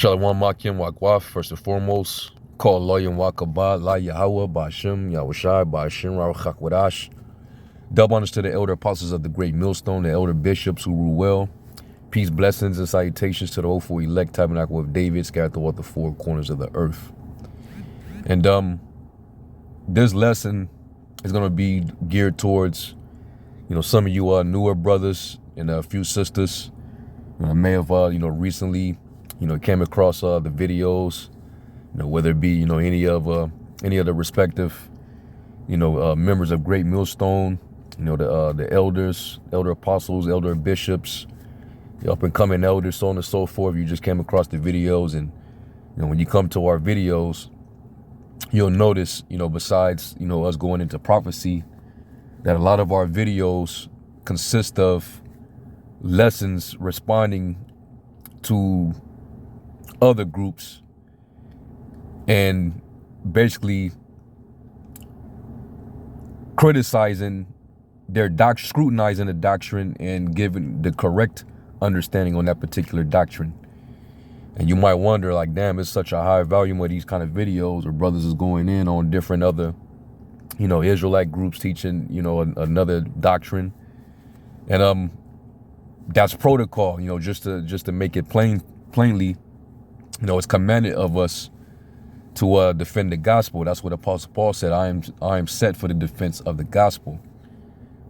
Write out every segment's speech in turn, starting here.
Shalom Makim Wakwaf, first and foremost. Call Loyam Wakabah, La Yahweh, Bashim, Yahushai, Bashim, Raruchak Wadash. Double honors to the elder apostles of the great millstone, the elder bishops who rule well. Peace, blessings, and salutations to the hopeful elect tabernacle of David, scattered throughout the four corners of the earth. And this lesson is going to be geared towards, some of you newer brothers and a few sisters. I may have, recently, came across the videos, whether it be, any of the respective, members of Great Millstone, the elders, elder apostles, elder bishops, the up and coming elders, so on and so forth. You just came across the videos, and when you come to our videos, you'll notice, besides, us going into prophecy, that a lot of our videos consist of lessons responding to other groups and basically criticizing their scrutinizing the doctrine and giving the correct understanding on that particular doctrine. And you might wonder, like, damn, it's such a high volume of these kind of videos, or brothers is going in on different other, Israelite groups teaching, another doctrine. And that's protocol, just to make it plainly, it's commanded of us to defend the gospel. That's what Apostle Paul said. I am set for the defense of the gospel.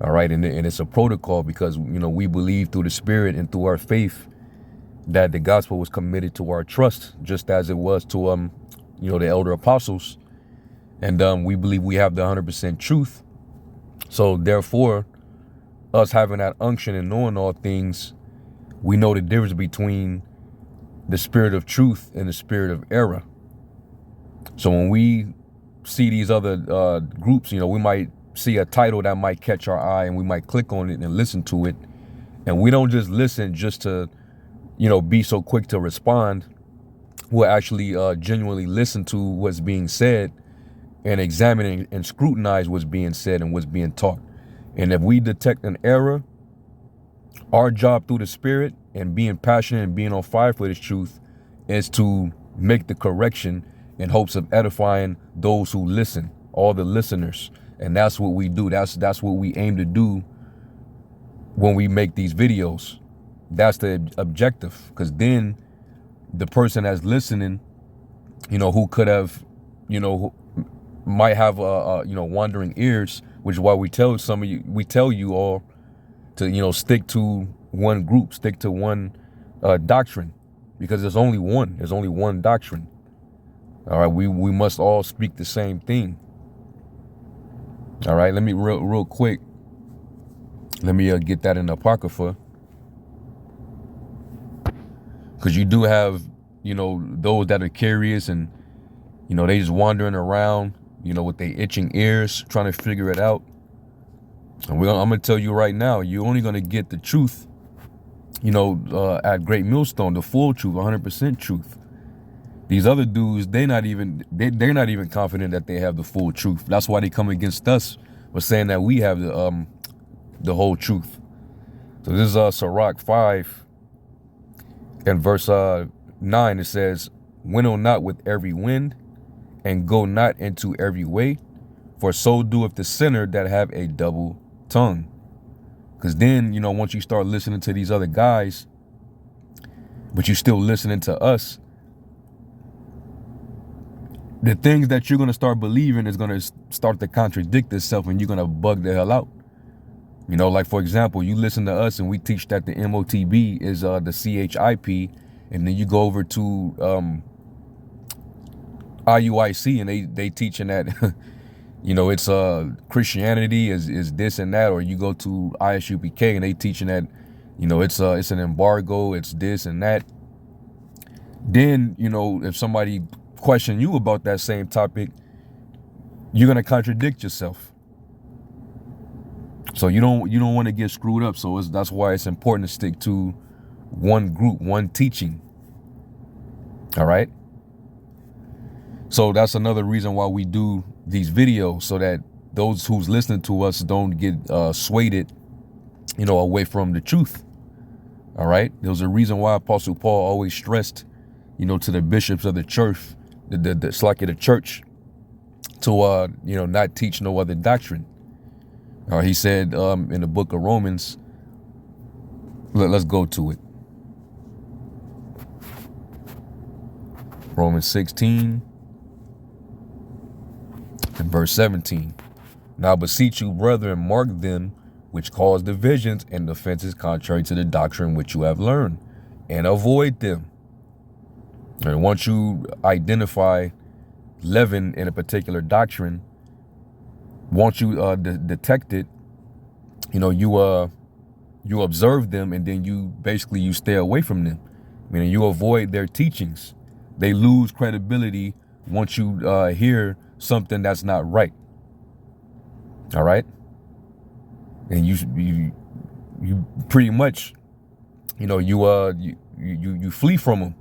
All right, and it's a protocol because we believe through the Spirit and through our faith that the gospel was committed to our trust, just as it was to the elder apostles. And we believe we have the 100% truth. So therefore, us having that unction and knowing all things, we know the difference between the spirit of truth and the spirit of error. So when we see these other groups, we might see a title that might catch our eye, and we might click on it and listen to it. And we don't just listen just to, be so quick to respond. We'll actually genuinely listen to what's being said and examine and scrutinize what's being said and what's being taught. And if we detect an error, our job through the Spirit and being passionate and being on fire for this truth is to make the correction in hopes of edifying those who listen, all the listeners. And that's what we do. That's what we aim to do when we make these videos. That's the objective, because then the person that's listening, who could have, who might have, wandering ears, which is why we tell you all to, stick to one group, stick to one doctrine, because there's only one doctrine. All right, we must all speak the same thing. All right, let me real quick. Let me get that in the Apocrypha, because you do have, those that are curious and, they just wandering around, with their itching ears, trying to figure it out. And I'm going to tell you right now, you're only going to get the truth, at Great Millstone, the full truth, 100% truth. These other dudes, they're not even confident that they have the full truth. That's why they come against us for saying that we have the whole truth. So this is Sirach 5 and verse 9. It says, "Winnow not with every wind, and go not into every way, for so doeth the sinner that have a double tongue." Because then, once you start listening to these other guys, but you still listening to us, the things that you're going to start believing is going to start to contradict itself, and you're going to bug the hell out. Like, for example, you listen to us and we teach that the MOTB is the CHIP, and then you go over to IUIC and they teaching that, it's Christianity is this and that, or you go to ISUPK and they teaching that, it's an embargo, it's this and that. Then, if somebody question you about that same topic, you're going to contradict yourself. So you don't want to get screwed up. So that's why it's important to stick to one group, one teaching. All right. So that's another reason why we do these videos, so that those who's listening to us don't get swayed, away from the truth. All right. There's a reason why Apostle Paul always stressed to the bishops of the church, the church, to not teach no other doctrine. He said in the book of Romans, let's go to it. Romans 16 and verse 17. Now beseech you, brethren, mark them which cause divisions and offenses contrary to the doctrine which you have learned, and avoid them. And once you identify leaven in a particular doctrine, once you detect it, you observe them, and then you stay away from them. Meaning you avoid their teachings. They lose credibility once you hear something that's not right. All right, and you pretty much, you flee from them.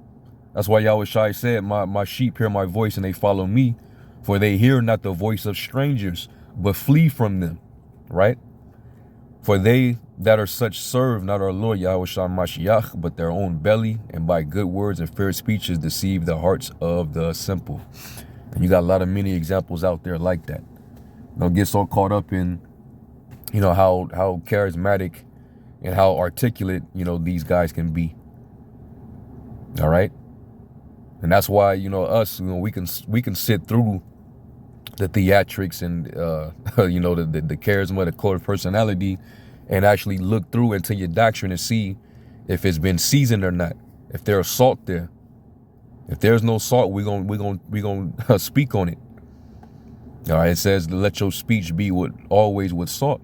That's why Yahweh Shai said, my sheep hear my voice and they follow me, for they hear not the voice of strangers, but flee from them. Right? For they that are such serve not our Lord Yahweh Shai Mashiach, but their own belly, and by good words and fair speeches deceive the hearts of the simple. And you got a lot of many examples out there like that. Don't get so caught up in, how charismatic and how articulate, these guys can be. All right. And that's why, us, we can sit through the theatrics and, the charisma, the core personality, and actually look through into your doctrine and see if it's been seasoned or not. If there's salt there. If there's no salt, we're gonna speak on it. All right, it says, let your speech be always with salt.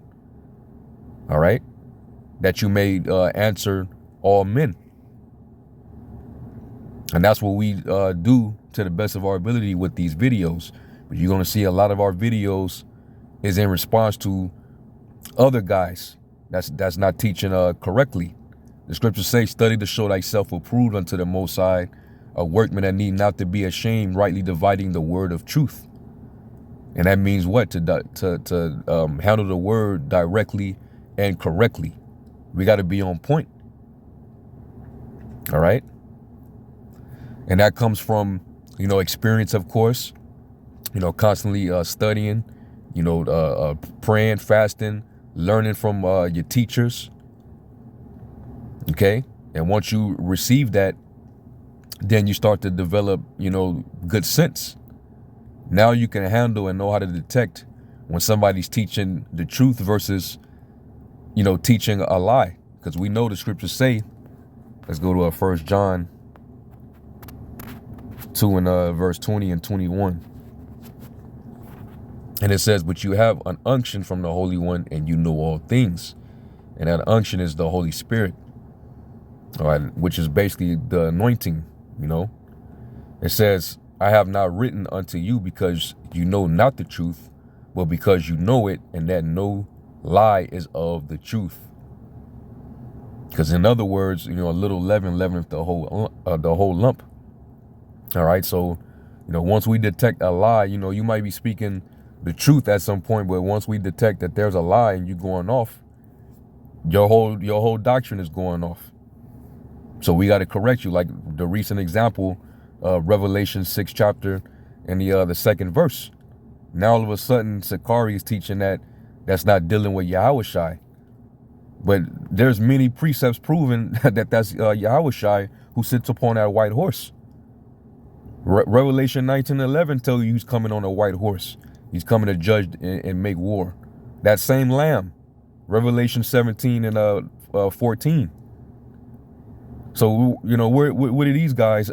All right, that you may answer all men. And that's what we do to the best of our ability with these videos. But you're going to see a lot of our videos is in response to other guys that's not teaching correctly. The scriptures say, study to show thyself approved unto the Most High, a workman that need not to be ashamed, rightly dividing the word of truth. And that means what? To handle the word directly and correctly. We got to be on point. All right. And that comes from, experience, of course, constantly studying, praying, fasting, learning from your teachers. OK, and once you receive that, then you start to develop, good sense. Now you can handle and know how to detect when somebody's teaching the truth versus, teaching a lie. Because we know the scriptures say, let's go to 1 John 2 and verse 20 and 21. And it says, but you have an unction from the Holy One, and you know all things. And that unction is the Holy Spirit. All right, which is basically the anointing, It says, I have not written unto you because you know not the truth, but because you know it, and that no lie is of the truth. Because in other words, a little leaven leaveneth the whole lump. All right, so once we detect a lie, you might be speaking the truth at some point, but once we detect that there's a lie and you're going off, your whole doctrine is going off. So we got to correct you, like the recent example. Revelation 6 chapter and the second verse. Now all of a sudden Sakari is teaching that's not dealing with Yahushai. But there's many precepts proving that's Yahushai who sits upon that white horse. Revelation 19:11 tells you he's coming on a white horse. He's coming to judge and make war. That same lamb. Revelation 17 and 14. So, what are these guys?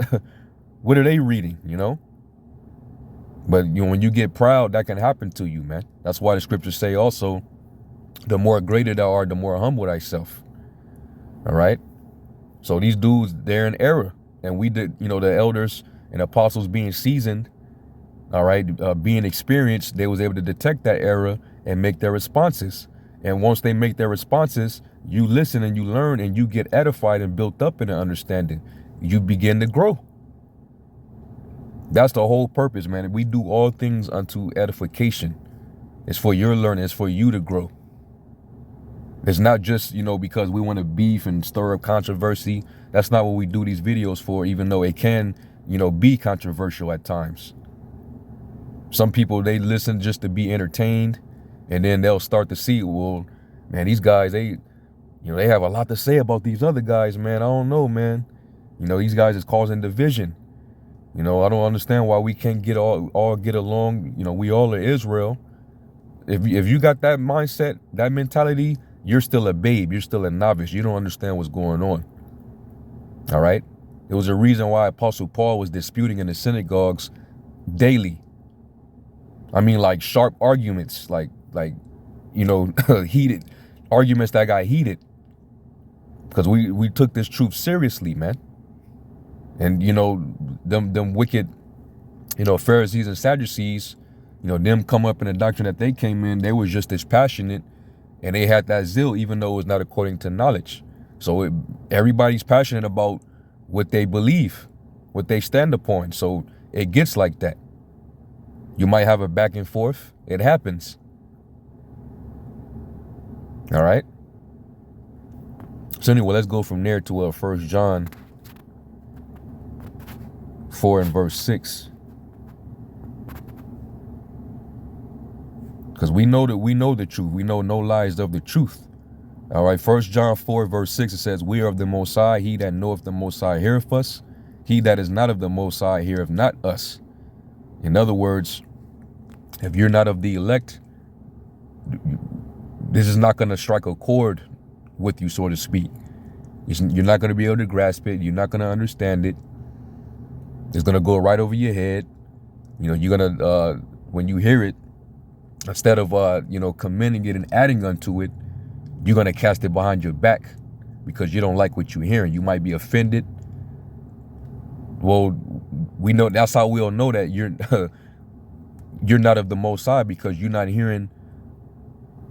What are they reading, But, when you get proud, that can happen to you, man. That's why the scriptures say also, the more greater thou art, the more humble thyself. All right. So these dudes, they're in error. And we did, the elders and apostles being seasoned, all right, being experienced, they was able to detect that error and make their responses. And once they make their responses, you listen and you learn and you get edified and built up in an understanding. You begin to grow. That's the whole purpose, man. We do all things unto edification. It's for your learning. It's for you to grow. It's not just, because we want to beef and stir up controversy. That's not what we do these videos for, even though it can, be controversial at times. Some people, they listen just to be entertained, and then they'll start to see, well, man, these guys, they have a lot to say about these other guys, man. I don't know, man. These guys is causing division. I don't understand why we can't all get along. We all are Israel. If you got that mindset, that mentality, you're still a babe. You're still a novice. You don't understand what's going on. All right? There was a reason why Apostle Paul was disputing in the synagogues daily. I mean, like sharp arguments, like heated arguments that got heated. Because we took this truth seriously, man. And, them wicked, Pharisees and Sadducees, them come up in the doctrine that they came in, they were just as passionate, and they had that zeal, even though it was not according to knowledge. So everybody's passionate about what they believe, what they stand upon. So it gets like that. You might have a back and forth. It happens. All right. So anyway, let's go from there to 1 John 4 and verse 6. Because we know the truth. We know no lies of the truth. All right. 1 John 4 verse 6, it says, we are of the Most High. He that knoweth the Most High heareth us. He that is not of the Most High heareth not us. In other words, if you're not of the elect, this is not going to strike a chord with you, so to speak. You're not going to be able to grasp it. You're not going to understand it. It's going to go right over your head. You're going to, when you hear it, instead of, commending it and adding unto it, you're going to cast it behind your back because you don't like what you're hearing. You might be offended. Well, we know that's how we'll know that you're not of the Most High, because you're not hearing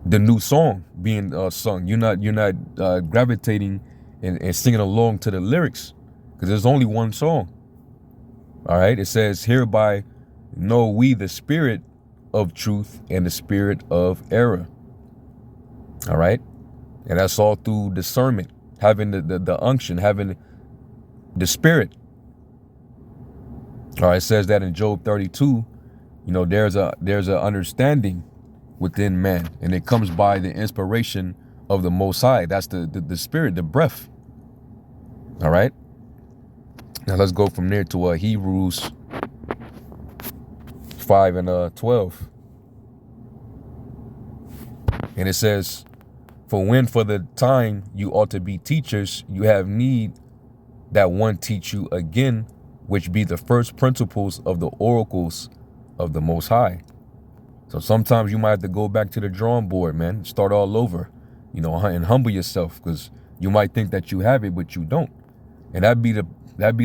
the new song being sung. You're not gravitating and singing along to the lyrics, because there's only one song. All right. It says, hereby know we the spirit of truth and the spirit of error. All right. And that's all through discernment, having the unction, having the spirit. All right. It says that in Job 32, there's a understanding within man, and it comes by the inspiration of the Most High. That's the spirit, the breath. All right. Now let's go from there to Hebrews 5 and 12. And it says, for when for the time you ought to be teachers, you have need that one teach you again, which be the first principles of the oracles of the Most High. So sometimes you might have to go back to the drawing board, man. Start all over, and humble yourself, because you might think that you have it, but you don't. And that'd be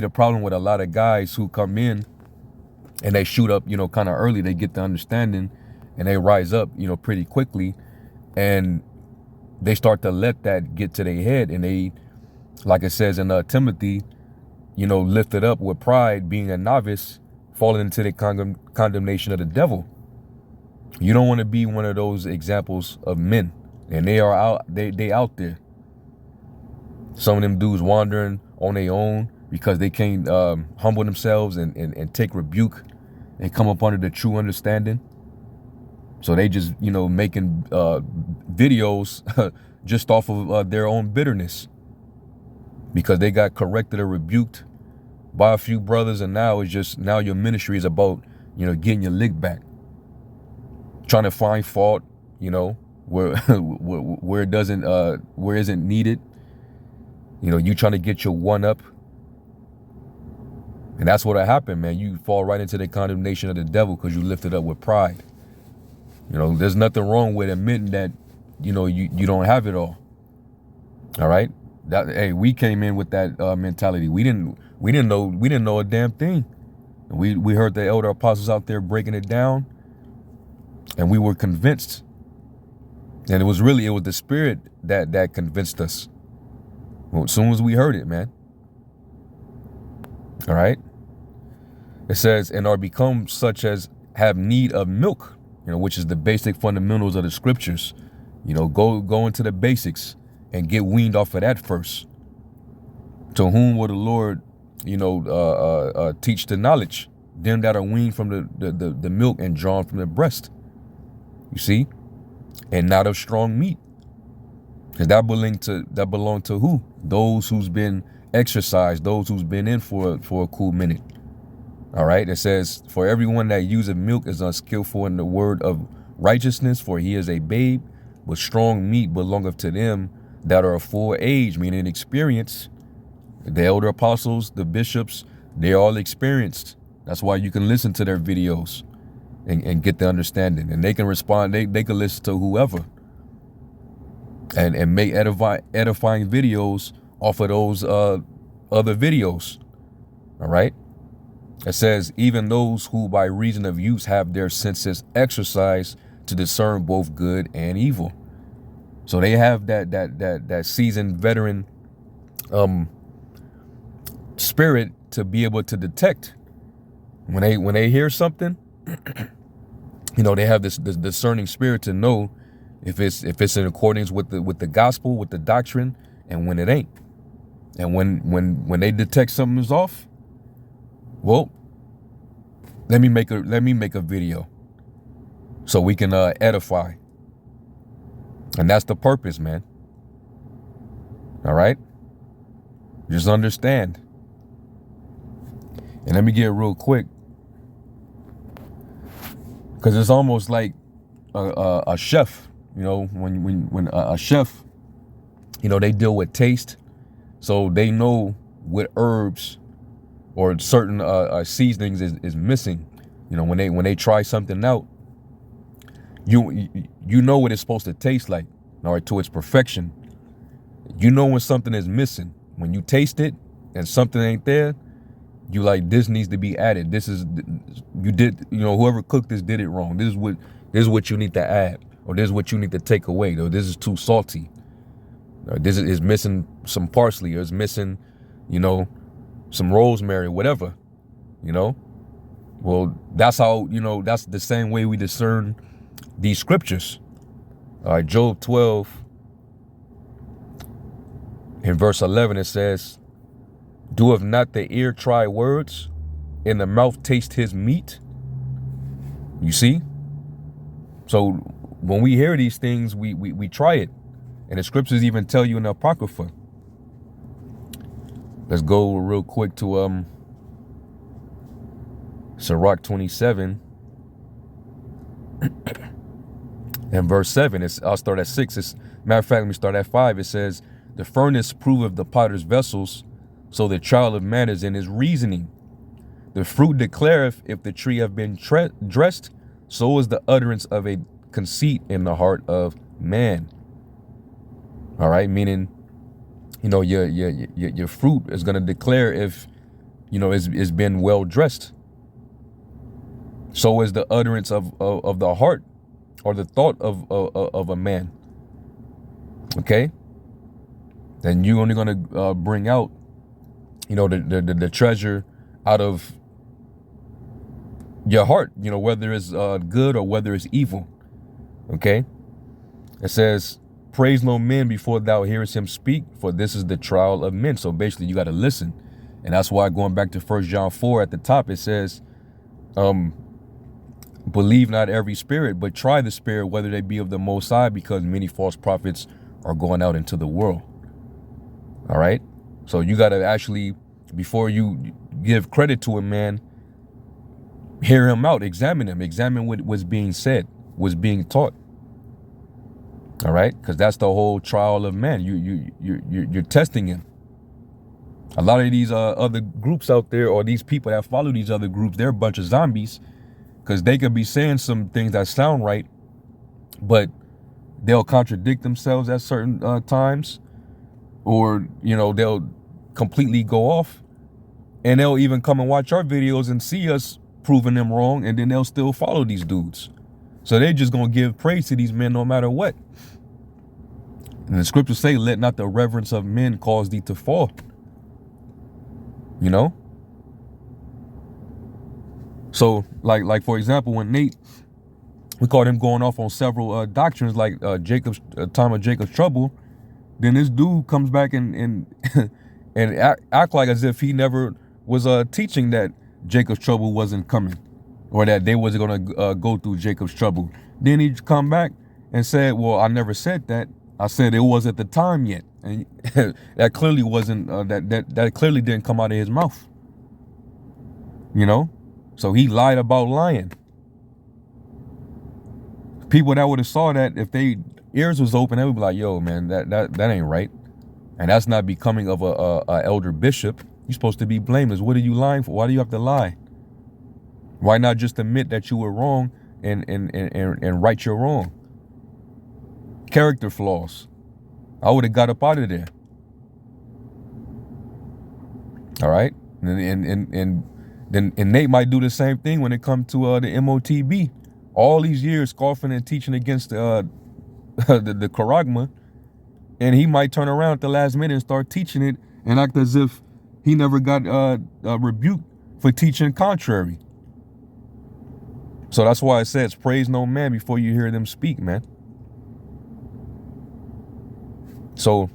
the problem with a lot of guys who come in and they shoot up, kind of early. They get the understanding and they rise up, pretty quickly, and they start to let that get to their head, and they, like it says in Timothy, lifted up with pride, being a novice, falling into the condemnation of the devil. You don't want to be one of those examples of men, and they are out. They out there. Some of them dudes wandering on their own because they can't humble themselves and take rebuke and come up under the true understanding. So they just, making videos just off of their own bitterness, because they got corrected or rebuked by a few brothers, and now your ministry is about, getting your lick back, trying to find fault, where where it doesn't where it isn't needed. You trying to get your one up. And that's what'll happen, man. You fall right into the condemnation of the devil because you lifted up with pride. There's nothing wrong with admitting that, you don't have it all. All right. Hey, we came in with that mentality. We didn't know a damn thing. We heard the elder apostles out there breaking it down, and we were convinced. And it was the spirit that convinced us. Well, as soon as we heard it, man. All right. It says, and are become such as have need of milk, which is the basic fundamentals of the scriptures, You know, go into the basics and get weaned off of that first. To whom will the Lord, you know, teach the knowledge? Them that are weaned from the milk and drawn from the breast. You see? And not of strong meat. Because that belong to who? Those who's been exercised, those who's been in for a cool minute. All right. It says, for everyone that useth milk is unskillful in the word of righteousness, for he is a babe, but strong meat belongeth to them that are of full age, meaning experience. The elder apostles, the bishops, they're all experienced. That's why you can listen to their videos and get the understanding. And they can respond, they can listen to whoever. And make edifying videos off of those other videos. All right. It says, even those who by reason of use have their senses exercised to discern both good and evil. So they have that seasoned veteran spirit to be able to detect when they hear something. You know, they have this discerning spirit to know if it's in accordance with the gospel, with the doctrine, and when it ain't. And when they detect something is off, well, let me make a video so we can edify. And that's the purpose, man. All right? Just understand. And let me get real quick, because it's almost like a chef. You know, when a chef, you know, they deal with taste, so they know what herbs or certain seasonings is missing. You know, when they try something out, you know what it's supposed to taste like, all right, to its perfection. You know when something is missing. When you taste it and something ain't there, you like, this needs to be added. Whoever cooked this did it wrong. This is what you need to add, or this is what you need to take away. Or this is too salty. Or this is missing some parsley, or it's missing, you know, some rosemary, whatever, you know. Well, that's how, you know, that's the same way we discern these scriptures. All right, Job 12 in verse 11, it says, doeth not the ear try words, and the mouth taste his meat? You see? So when we hear these things, we try it. And the scriptures even tell you in the Apocrypha. Let's go real quick to Sirach 27 and verse 7. I'll start at 6. Matter of fact, let me start at 5. It says, the furnace proveth the potter's vessels, so the trial of man is in his reasoning. The fruit declareth if the tree have been dressed, so is the utterance of a conceit in the heart of man. All right, meaning, you know, your fruit is going to declare if, you know, it's been well dressed. So is the utterance of the heart, or the thought of a man. Okay, then you're only going to bring out, you know, the treasure out of your heart, you know, whether it's good or whether it's evil. Okay, it says, praise no man before thou hearest him speak, for this is the trial of men. So basically you got to listen. And that's why, going back to 1 John 4 at the top, it says, believe not every spirit, but try the spirit whether they be of the Most High, because many false prophets are going out into the world. All right. So you got to actually, before you give credit to a man, hear him out, examine him, examine what was being said, was being taught. All right, because that's the whole trial of man. You're testing him. A lot of these other groups out there, or these people that follow these other groups, they're a bunch of zombies, because they could be saying some things that sound right, but they'll contradict themselves at certain times, or, you know, they'll completely go off, and they'll even come and watch our videos and see us proving them wrong, and then they'll still follow these dudes. So they're just going to give praise to these men no matter what. And the scriptures say, let not the reverence of men cause thee to fall. You know? So, like for example, when Nate, we caught him going off on several doctrines like Jacob's time of Jacob's trouble. Then this dude comes back and and act like as if he never was teaching that Jacob's trouble wasn't coming, or that they wasn't gonna go through Jacob's trouble. Then he come back and said, "Well, I never said that. I said it wasn't the time yet," and that clearly wasn't that clearly didn't come out of his mouth. You know, so he lied about lying. People that would have saw that, if they ears was open, they would be like, "Yo, man, that ain't right," and that's not becoming of a elder bishop. You're supposed to be blameless. What are you lying for? Why do you have to lie? Why not just admit that you were wrong and right your wrong? Character flaws. I would have got up out of there. All right, and Nate might do the same thing when it comes to the MOTB. All these years scoffing and teaching against the Charagma, and he might turn around at the last minute and start teaching it and act as if he never got rebuked for teaching contrary. So that's why it says, praise no man before you hear them speak, man. So,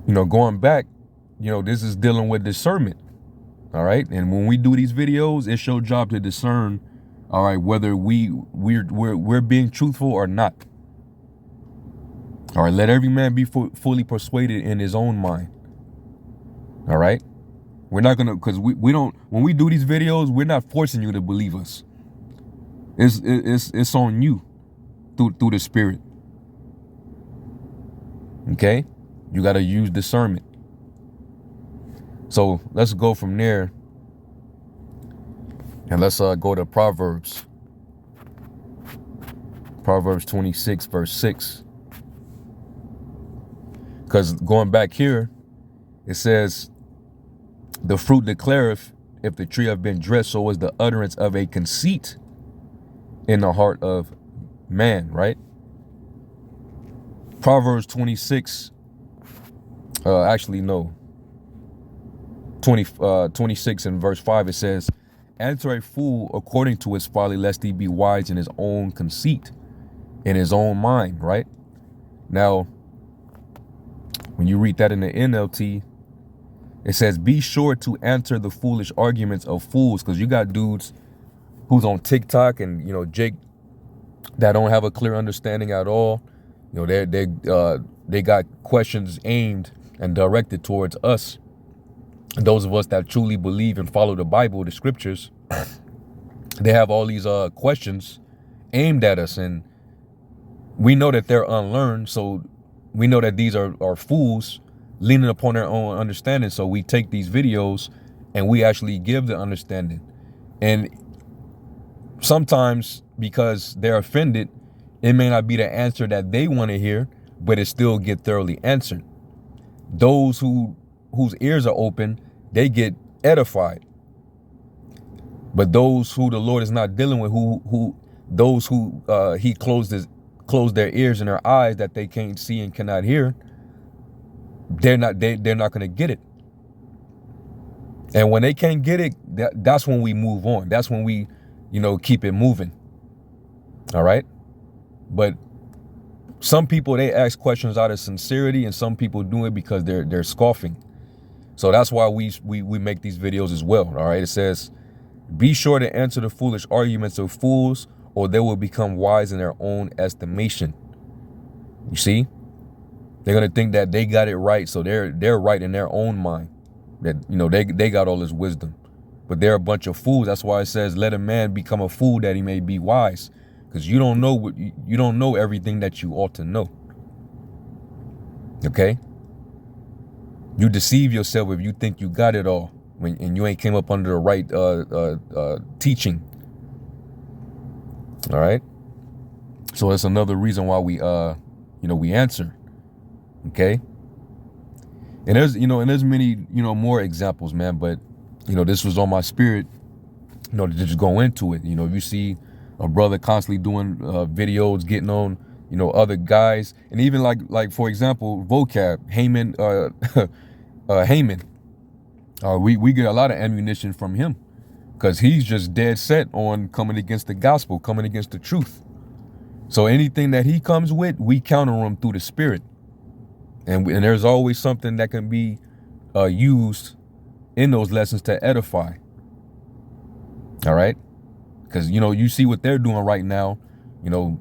you know, going back, you know, this is dealing with discernment. All right. And when we do these videos, it's your job to discern, all right, whether we're being truthful or not. All right. Let every man be fully persuaded in his own mind. All right. We're not going to, because we don't, when we do these videos, we're not forcing you to believe us. It's on you through the Spirit. Okay. You got to use discernment. So let's go from there, and let's go to Proverbs. Proverbs 26, verse 6. Because going back here, it says, the fruit declareth if the tree have been dressed, so is the utterance of a conceit in the heart of man, right? Proverbs 26, 26 and verse 5, it says, answer a fool according to his folly, lest he be wise in his own conceit, in his own mind, right? Now, when you read that in the NLT, it says, be sure to answer the foolish arguments of fools, because you got dudes who's on TikTok and, you know, Jake, that don't have a clear understanding at all. You know, they got questions aimed and directed towards us. Those of us that truly believe and follow the Bible, the scriptures, they have all these questions aimed at us, and we know that they're unlearned. So we know that these are fools leaning upon their own understanding. So we take these videos and we actually give the understanding. And sometimes because they're offended, it may not be the answer that they want to hear, but it still get thoroughly answered. Those whose ears are open, they get edified. But those who the Lord is not dealing with, those who he closed their ears and their eyes that they can't see and cannot hear, they're not going to get it. And when they can't get it, that's when we move on. That's when we, you know, keep it moving. All right. But some people, they ask questions out of sincerity, and some people do it because they're scoffing. So that's why we make these videos as well. All right. It says, be sure to answer the foolish arguments of fools, or they will become wise in their own estimation. You see, they're going to think that they got it right. So they're right in their own mind, that, you know, they got all this wisdom, but they're a bunch of fools. That's why it says, let a man become a fool that he may be wise. Because you don't know everything that you ought to know. Okay? You deceive yourself if you think you got it all and you ain't came up under the right teaching. All right? So that's another reason why we answer. Okay? And there's many, more examples, man, but this was on my spirit, to just go into it. If you see a brother constantly doing videos, getting on, other guys, and even like for example, vocab, Haman, Haman. We get a lot of ammunition from him because he's just dead set on coming against the gospel, coming against the truth. So anything that he comes with, we counter him through the spirit. And there's always something that can be used in those lessons to edify. All right? Because, you know, you see what they're doing right now. You know,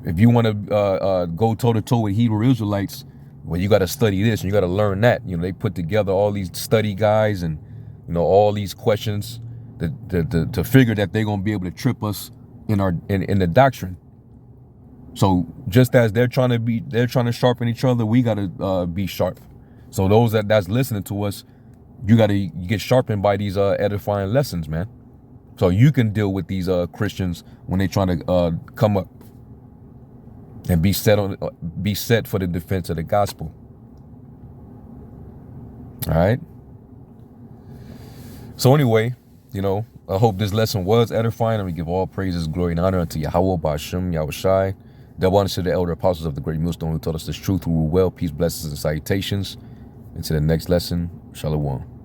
if you want to go toe-to-toe with Hebrew Israelites, well, you got to study this and you got to learn that. You know, they put together all these study guides and, you know, all these questions to figure that they're going to be able to trip us in the doctrine. So just as they're trying to sharpen each other, we got to be sharp. So those that's listening to us, you got to get sharpened by these edifying lessons, man. So you can deal with these Christians when they trying to come up and be set for the defense of the gospel. All right. So anyway, you know, I hope this lesson was edifying, and we give all praises, glory, and honor unto Yahweh, Ba'ashem, Yahushai. Double honor to the elder apostles of the great millstone who taught us this truth, who rule well, peace, blessings, and salutations. Until the next lesson, Shalom.